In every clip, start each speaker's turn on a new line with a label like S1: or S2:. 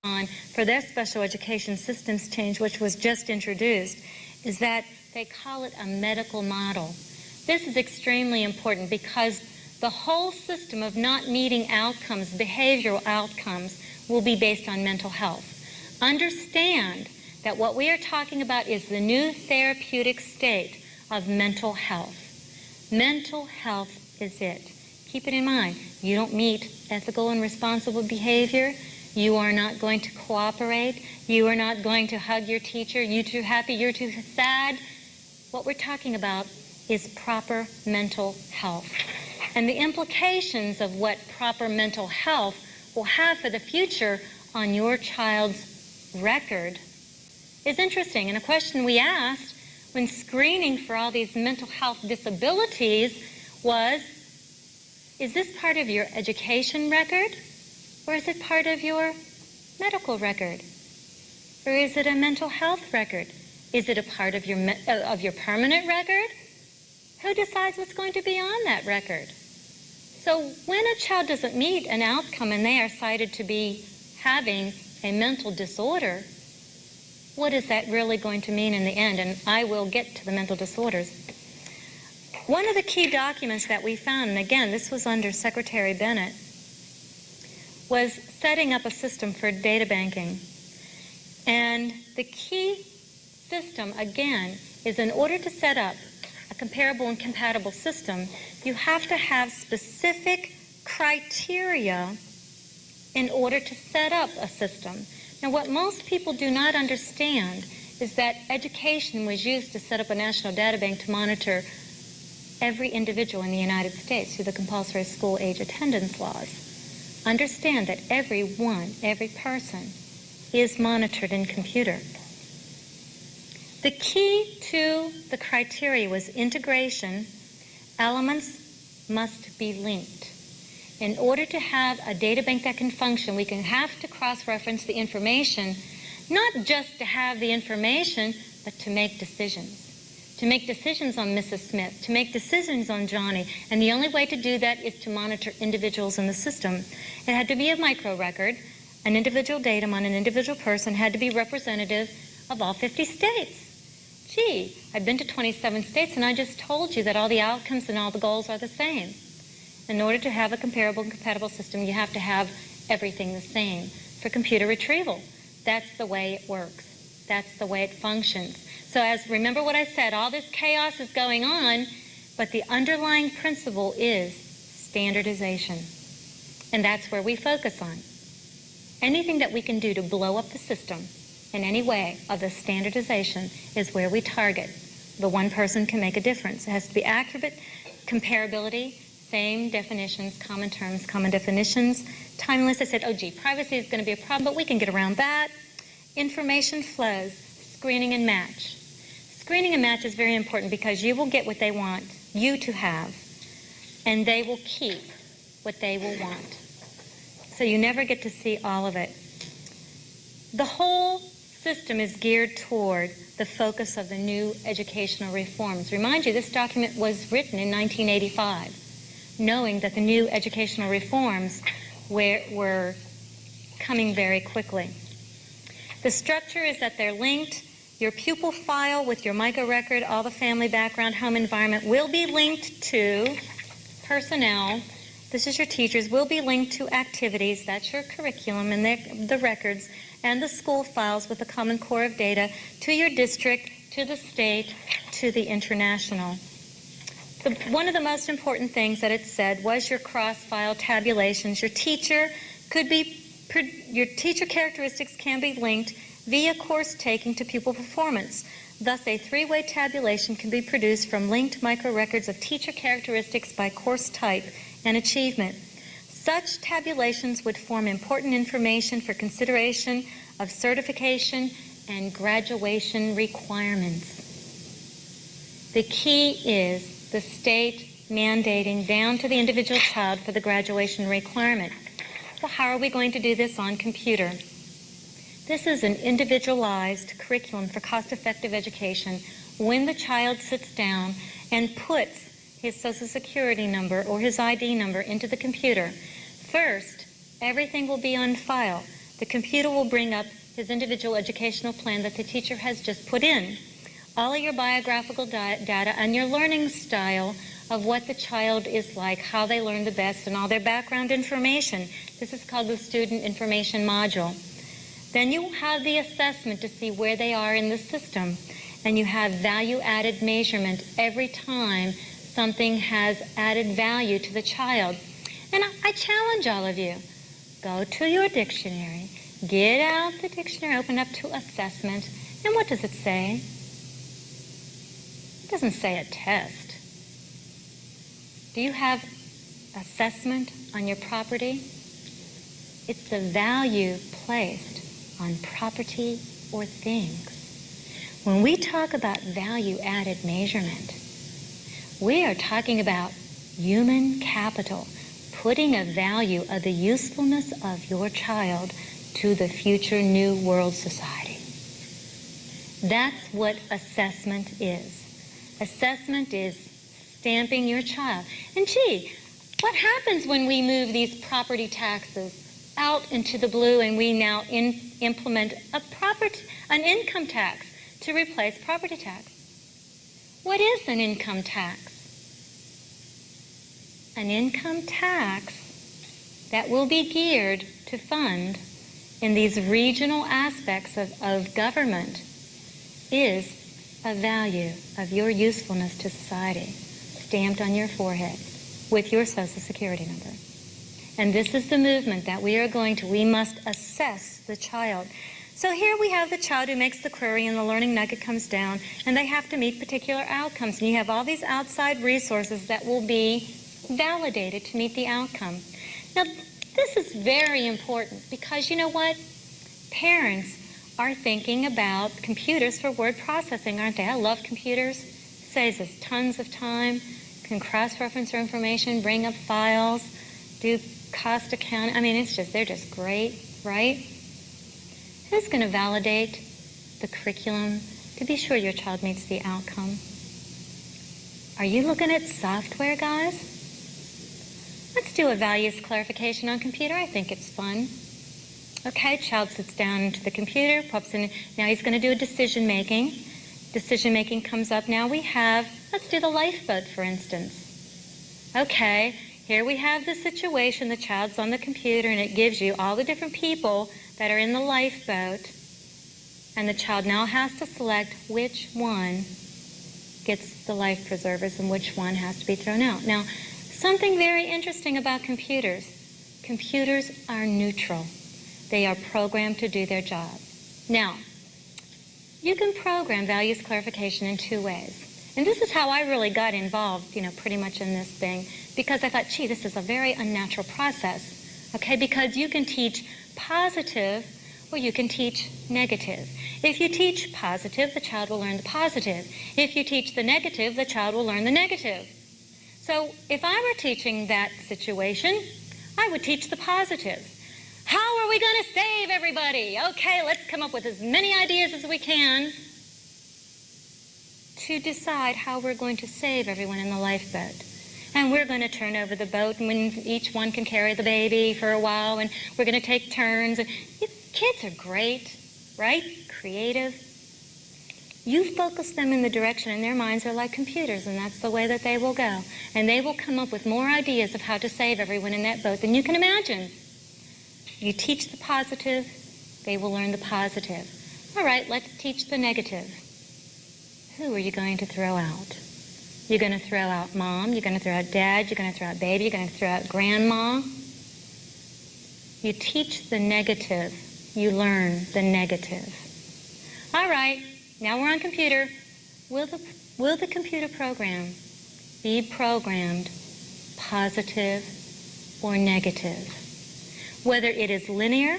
S1: on for their special education systems change, which was just introduced, is that they call it a medical model. This is extremely important because the whole system of not meeting outcomes, behavioral outcomes, will be based on mental health. Understand that what we are talking about is the new therapeutic state of mental health. Mental health is it. Keep it in mind. You don't meet ethical and responsible behavior. You are not going to cooperate. You are not going to hug your teacher. You're too happy. You're too sad. What we're talking about is proper mental health. And the implications of what proper mental health will have for the future on your child's record is interesting. And a question we asked when screening for all these mental health disabilities was, is this part of your education record, or is it part of your medical record? Or is it a mental health record? Is it a part of your permanent record? Who decides what's going to be on that record? So when a child doesn't meet an outcome and they are cited to be having a mental disorder, what is that really going to mean in the end? And I will get to the mental disorders. One of the key documents that we found, and again, this was under Secretary Bennett, was setting up a system for data banking. And the key system, again, is in order to set up a comparable and compatible system, you have to have specific criteria in order to set up a system. Now, what most people do not understand is that education was used to set up a national data bank to monitor every individual in the United States through the compulsory school age attendance laws. Understand that every person is monitored in computer. The key to the criteria was integration. Elements must be linked. In order to have a data bank that can function, we can have to cross-reference the information, not just to have the information, but to make decisions. To make decisions on Mrs. Smith, to make decisions on Johnny. And the only way to do that is to monitor individuals in the system. It had to be a micro record. An individual datum on an individual person had to be representative of all 50 states. Gee, I've been to 27 states and I just told you that all the outcomes and all the goals are the same. In order to have a comparable and compatible system, you have to have everything the same. For computer retrieval, that's the way it works. That's the way it functions. So remember what I said, all this chaos is going on, but the underlying principle is standardization. And that's where we focus on. Anything that we can do to blow up the system in any way of the standardization is where we target. The one person can make a difference. It has to be accurate, comparability, same definitions, common terms, common definitions. Timeless, I said, oh gee, privacy is going to be a problem, but we can get around that. Information flows, screening and match. Screening and match is very important because you will get what they want you to have, and they will keep what they will want. So you never get to see all of it. The whole system is geared toward the focus of the new educational reforms. Remind you, this document was written in 1985, knowing that the new educational reforms were coming very quickly. The structure is that they're linked. Your pupil file with your MICA record, all the family background, home environment will be linked to personnel. This is your teachers, will be linked to activities. That's your curriculum and the records and the school files with a common core of data to your district, to the state, to the international. One of the most important things that it said was your cross-file tabulations. Your teacher characteristics can be linked via course taking to pupil performance. Thus, a three-way tabulation can be produced from linked micro-records of teacher characteristics by course type and achievement. Such tabulations would form important information for consideration of certification and graduation requirements. The key is the state mandating down to the individual child for the graduation requirement. Well, how are we going to do this on computer? This is an individualized curriculum for cost-effective education when the child sits down and puts his Social Security number or his ID number into the computer. First, everything will be on file. The computer will bring up his individual educational plan that the teacher has just put in. All of your biographical data and your learning style of what the child is like, how they learn the best, and all their background information. This is called the Student Information Module. Then you have the assessment to see where they are in the system, and you have value-added measurement every time something has added value to the child. And I challenge all of you, go to your dictionary, get out the dictionary, open up to assessment, and what does it say? It doesn't say a test. Do you have assessment on your property? It's the value placed on property or things. When we talk about value-added measurement, we are talking about human capital, putting a value of the usefulness of your child to the future new world society. That's what assessment is. Assessment is stamping your child. And gee, what happens when we move these property taxes out into the blue and we now implement an income tax to replace property tax? What is an income tax? An income tax that will be geared to fund in these regional aspects of government is a value of your usefulness to society, stamped on your forehead with your Social Security number. And this is the movement that we must assess the child. So here we have the child who makes the query and the learning nugget comes down and they have to meet particular outcomes. And you have all these outside resources that will be validated to meet the outcome. Now, this is very important because you know what? Parents are thinking about computers for word processing, aren't they? I love computers. Saves us tons of time, can cross-reference our information, bring up files, do cost accounting. I mean, they're just great, right? Who's going to validate the curriculum to be sure your child meets the outcome? Are you looking at software, guys? Let's do a values clarification on computer. I think it's fun. Okay, child sits down into the computer, pops in. Now he's going to do a decision making. Decision making comes up. Now let's do the lifeboat, for instance. Okay, here we have the situation. The child's on the computer, and it gives you all the different people that are in the lifeboat. And the child now has to select which one gets the life preservers and which one has to be thrown out. Now, something very interesting about computers. Computers are neutral. They are programmed to do their job. Now, you can program values clarification in two ways. And this is how I really got involved, pretty much in this thing, because I thought, gee, this is a very unnatural process, okay? Because you can teach positive or you can teach negative. If you teach positive, the child will learn the positive. If you teach the negative, the child will learn the negative. So if I were teaching that situation, I would teach the positive. How are we going to save everybody? Okay, let's come up with as many ideas as we can to decide how we're going to save everyone in the lifeboat. And we're going to turn over the boat, and when each one can carry the baby for a while, and we're going to take turns. Kids are great, right? Creative. You focus them in the direction, and their minds are like computers, and that's the way that they will go. And they will come up with more ideas of how to save everyone in that boat than you can imagine. You teach the positive, they will learn the positive. All right, let's teach the negative. Who are you going to throw out? You're going to throw out mom, you're going to throw out dad, you're going to throw out baby, you're going to throw out grandma. You teach the negative, you learn the negative. All right, now we're on computer. Will the computer program be programmed positive or negative? Whether it is linear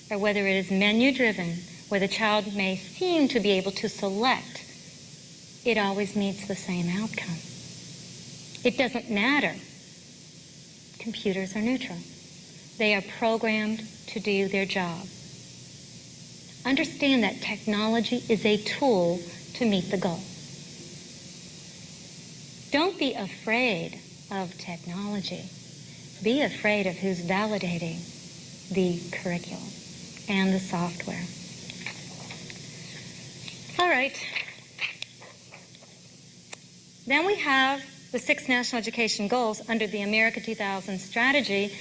S1: or whether it is menu-driven, where the child may seem to be able to select, it always meets the same outcome. It doesn't matter. Computers are neutral. They are programmed to do their job. Understand that technology is a tool to meet the goal. Don't be afraid of technology. Be afraid of who's validating the curriculum. and the software. All right. Then we have the 6 national education goals under the America 2000 strategy